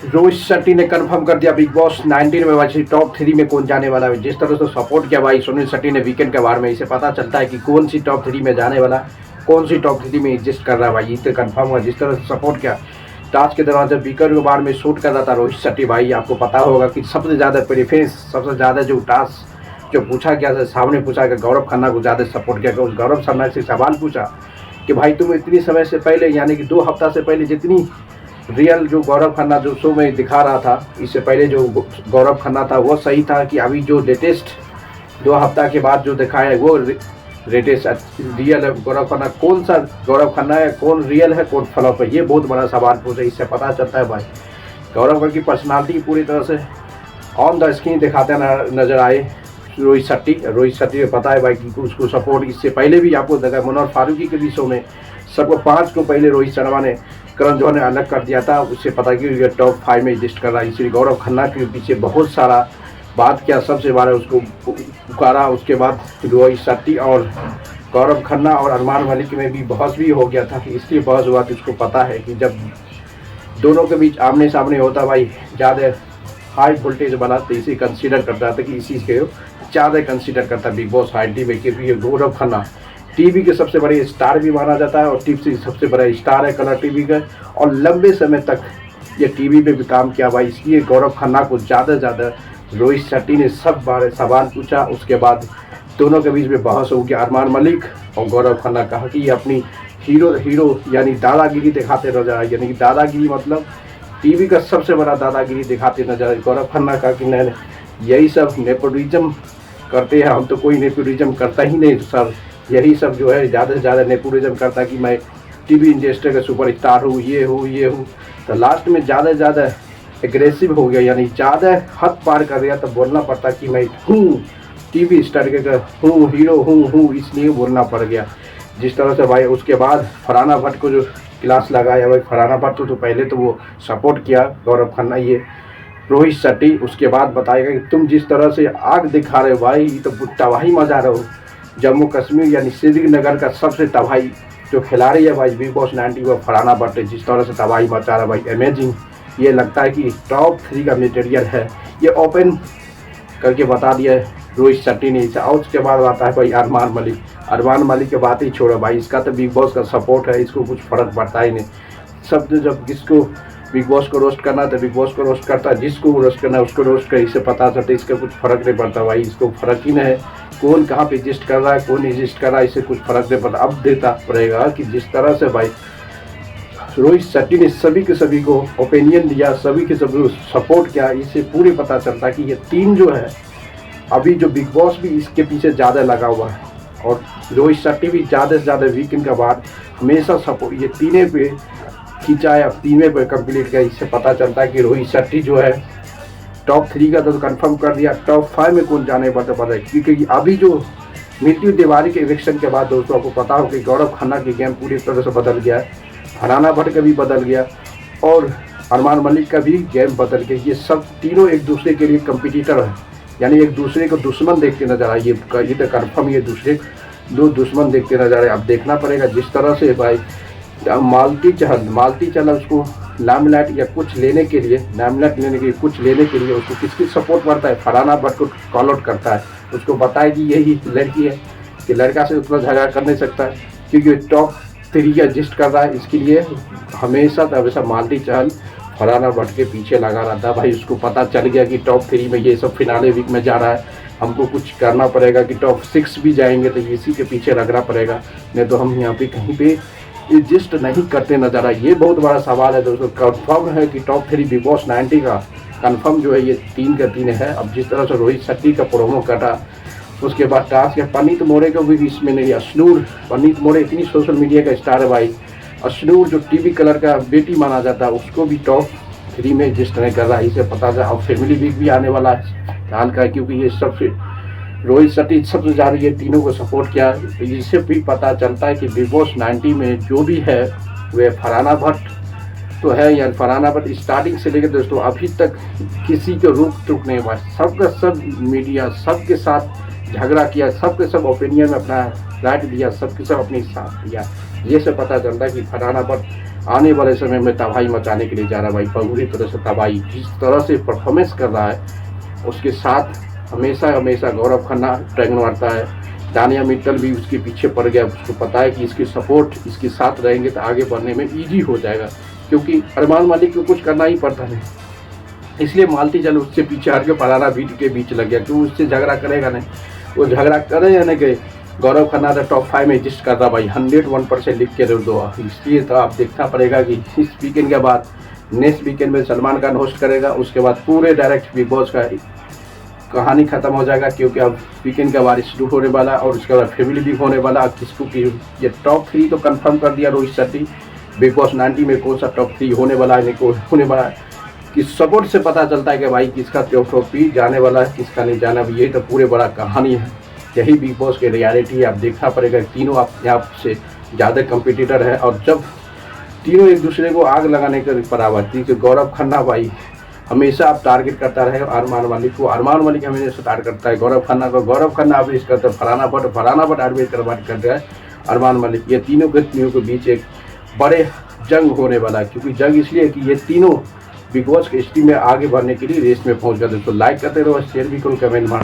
रोहित शेट्टी ने कंफर्म कर दिया बिग बॉस 19 में वैसे टॉप 3 में कौन जाने वाला है। जिस तरह से सपोर्ट किया भाई सुनील शेट्टी ने वीकेंड के बारे में, इसे पता चलता है कि कौन सी टॉप 3 में जाने वाला, कौन सी टॉप 3 में एग्जिस्ट कर रहा है भाई, इसे कंफर्म हुआ। जिस तरह से सपोर्ट किया टास्क के दौरान जब वीकेंड के बारे में शूट कर रहा था रोहित शेट्टी भाई, आपको पता होगा कि सबसे ज़्यादा प्रेफरेंस, सबसे ज़्यादा जो टास्क जो पूछा गया था, सामने पूछा गया गौरव खन्ना को ज़्यादा सपोर्ट किया गया। उस गौरव खन्ना से सवाल पूछा कि भाई तुम इतनी समय से पहले यानी कि 2 हफ्ता से पहले जितनी रियल जो गौरव खन्ना जो शो में दिखा रहा था, इससे पहले जो गौरव खन्ना था वो सही था कि अभी जो लेटेस्ट 2 हफ्ता के बाद जो दिखाया है वो लेटेस्ट रियल है गौरव खन्ना? कौन सा गौरव खन्ना है, कौन रियल है, कौन फ्लॉप है, ये बहुत बड़ा सवाल पूछा। इससे पता चलता है भाई गौरव खन्ना की पर्सनालिटी पूरी तरह से ऑन द स्क्रीन दिखाते नजर आए रोहित शेट्टी। रोहित शेट्टी को पता है भाई कि उसको सपोर्ट इससे पहले भी आपको देखा मनोहर फारूकी के भी शो में सबको 5 को पहले रोहित शर्मा ने, करण जौहर ने अलग कर दिया था। उससे पता कि ये टॉप 5 में एग्जिस्ट कर रहा है। इसलिए गौरव खन्ना के पीछे बहुत सारा बात किया, सबसे बार उसको पुकारा। उसके बाद रोहित शेट्टी और गौरव खन्ना और अरमान मलिक में भी बहस भी हो गया था। इसलिए बहस हुआ कि उसको पता है कि जब दोनों के बीच आमने सामने होता भाई ज़्यादा हाई वोल्टेज वाला, तो इसे कंसीडर करता था कि इसी के ज़्यादा कंसीडर करता बिग बॉस हाई टी में, क्योंकि ये गौरव खन्ना टीवी के सबसे बड़े स्टार भी माना जाता है और टीवी से सबसे बड़ा स्टार है कलर टीवी का, और लंबे समय तक ये टीवी पे भी काम किया भाई। इसलिए गौरव खन्ना को ज़्यादा रोहित शेट्टी ने सब बारे सवाल पूछा। उसके बाद दोनों के बीच में बहस हो गया। अरमान मलिक और गौरव खन्ना कहा कि ये अपनी हीरो यानी दादागिरी दिखाते नजर आए, यानी कि दादागिरी मतलब टीवी का सबसे बड़ा दादागिरी दिखाते नजर आए। गौरव खन्ना कहा कि नहीं यही सब नेपोटिज्म करते हैं, हम तो कोई नेपोटिज्म करता ही नहीं सर, यही सब जो है ज़्यादा से ज़्यादा नेपोटिज्म करता कि मैं टीवी इंडस्ट्री का सुपरस्टार हूँ, ये हूँ। तो लास्ट में ज़्यादा एग्रेसिव हो गया, यानी ज़्यादा हद पार कर गया। तो बोलना पड़ता कि मैं हूँ टीवी स्टार का हूँ, हीरो हूँ, इसलिए बोलना पड़ गया। जिस तरह से भाई उसके बाद फरहाना भट्ट को जो क्लास लगाया भाई, फरहाना भट्ट तो पहले तो वो सपोर्ट किया गौरव खन्ना ये रोहित शेट्टी। उसके बाद बताएगा कि तुम जिस तरह से आग दिखा रहे हो भाई, तो तबाही मचा रहे हो। जम्मू कश्मीर यानी श्रीनगर का सबसे तबाही जो खिलाड़ी है भाई बिग बॉस 90 वो फरहाना भट्ट, जिस तरह से तबाही मचा रहा है भाई, अमेजिंग। ये लगता है कि टॉप 3 का मटेरियल है, ये ओपन करके बता दिया है रोहित शेट्टी ने इसे। और उसके बाद आता है भाई अरमान मलिक की बात ही छोड़ो भाई, इसका तो बिग बॉस का सपोर्ट है, इसको कुछ फर्क पड़ता ही नहीं। सब जब जिसको बिग बॉस को रोस्ट करना तो बिग बॉस को रोस्ट करता है, जिसको रोस्ट करना है उसको रोस्ट कर, इससे पता चलता है इसका कुछ फर्क नहीं पड़ता भाई, इसको फर्क ही नहीं है कौन कहाँ पे एग्जिस्ट कर रहा है, कौन एग्जिस्ट कर रहा है, इससे कुछ फर्क नहीं पड़ता। अब देता पड़ेगा कि जिस तरह से भाई रोहित शेट्टी ने सभी के सभी को ओपिनियन दिया, सभी के सभी को सपोर्ट किया, इससे पूरे पता चलता कि ये टीम जो है अभी जो बिग बॉस भी इसके पीछे ज़्यादा लगा हुआ है, और रोहित शेट्टी भी ज़्यादा से ज़्यादा वीकेंड का बाद हमेशा सपोर्ट ये तीनों पे खींचा है, अब तीनों पे कंप्लीट किया। इससे पता चलता है कि रोहित शेट्टी जो है टॉप 3 का तो कंफर्म कर दिया, टॉप 5 में कौन जाने पता है। क्योंकि अभी जो मृत्यु तिवारी के इलेक्शन के बाद दोस्तों आपको पता हो कि गौरव खन्ना की गेम पूरी तरह से बदल गया है, फरहाना भट्ट का भी बदल गया और अरमान मलिक का भी गेम बदल गया। ये सब तीनों एक दूसरे के लिए कंपिटिटर है, यानी एक दूसरे को दुश्मन देखते नजर आए। ये तो कन्फर्म ये दूसरे दो दुश्मन देखते नजर आए। अब देखना पड़ेगा जिस तरह से भाई मालती चल उसको लामलाइट या कुछ लेने के लिए, लामलाइट लेने के लिए कुछ लेने के लिए उसको किसकी सपोर्ट करता है, फरहाना भट्ट को कॉल आउट करता है, उसको बताए कि यही लड़की है कि लड़का से उतना झगड़ा कर नहीं सकता है क्योंकि टॉप 3 एग्जिस्ट कर रहा है। इसके लिए हमेशा मालती चहल फरहाना भट्ट के पीछे लगा रहा था भाई। उसको पता चल गया कि टॉप 3 में ये सब फिनाले वीक में जा रहा है, हमको कुछ करना पड़ेगा कि टॉप 6 भी जाएंगे तो इसी के पीछे लगना पड़ेगा, नहीं तो हम यहाँ पे कहीं पे एग्जिस्ट नहीं करते नजर आए। ये बहुत बड़ा सवाल है दोस्तों। कंफर्म है कि टॉप 3 बिग बॉस 90 का कंफर्म जो है ये 3 का 3 है। अब जिस तरह से रोहित शेट्टी का प्रोमो कटा, उसके बाद टास्क है पनीत मोरे को भी इसमें नहीं लिया। अश्नूर, पनीत मोरे इतनी सोशल मीडिया का स्टार है भाई, अश्नूर जो टीवी कलर का बेटी माना जाता है उसको भी टॉप 3 में एग्जिस्ट नहीं कर रहा है। इसे पता चला अब फैमिली वीक भी आने वाला है हाल का, क्योंकि ये सबसे रोहित शेट्टी सबसे ज़्यादा ये तीनों को सपोर्ट किया। तो इससे भी पता चलता है कि बिग बॉस 90 में जो भी है वह फरहाना भट्ट तो है, यार फरहाना भट्ट स्टार्टिंग से लेकर दोस्तों अभी तक किसी को रोक टोक नहीं हुआ, सबका सब मीडिया सबके साथ झगड़ा किया, सबके सब ओपिनियन में अपना राइट दिया, सबके सब अपने साथ दिया। ये से पता चलता है कि फरहाना भट्ट आने वाले समय में तबाही मचाने के लिए जा रहा है भाई, पूरी तरह से तबाही। जिस तरह से परफॉर्मेंस कर रहा है उसके साथ हमेशा हमेशा गौरव खन्ना टैग मारता है। दानिया मित्तल भी उसके पीछे पड़ गया, उसको पता है कि इसकी सपोर्ट इसके साथ रहेंगे तो आगे बढ़ने में ईजी हो जाएगा, क्योंकि अरमान मलिक को कुछ करना ही पड़ता है। इसलिए मालती चल उससे पीछे हट के फलाना बीट के बीच लग गया, क्यों उससे झगड़ा करेगा नहीं, वो झगड़ा करे या नहीं करे। गौरव खन्ना तो टॉप 5 में एग्जिस्ट करता भाई, 101% लिख के दो। इसलिए तो आप देखना पड़ेगा कि इस वीकेंड के बाद नेक्स्ट वीकेंड में सलमान खान होस्ट करेगा, उसके बाद पूरे डायरेक्ट बिग बॉस का कहानी खत्म हो जाएगा, क्योंकि अब वीकेंड का बारिश शुरू होने वाला और उसके बाद फैमिली वीक होने वाला। किसको की ये टॉप 3 तो कंफर्म कर दिया रोहित शेट्टी। बिग बॉस 90 में कौन सा टॉप 3 होने वाला है, नहीं होने वाला है, किस सपोर्ट से पता चलता है कि भाई किसका टॉप 3 जाने वाला है, किसका नहीं जाना। अब यही तो पूरे बड़ा कहानी है, यही बिग बॉस की रियलिटी है। आप देखना पड़ेगा, तीनों अपने आप से ज़्यादा कंपिटिटर है, और जब तीनों एक दूसरे को आग लगाने के बराबर थी कि गौरव खन्ना भाई हमेशा आप टारगेट करता रहे अरमान मलिक को, अरमान मलिक हमेशा टारगेट करता है गौरव खन्ना को, गौरव खन्ना आप इस करते फलाना बट टारगेट कर रहा है अरमान मलिक। ये तीनों के बीच एक बड़े जंग होने वाला है, क्योंकि जंग इसलिए कि ये तीनों बिग बॉस के हिस्ट्री में आगे बढ़ने के लिए रेस में पहुंच गए। तो लाइक करते रहो, शेयर भी करो, कमेंट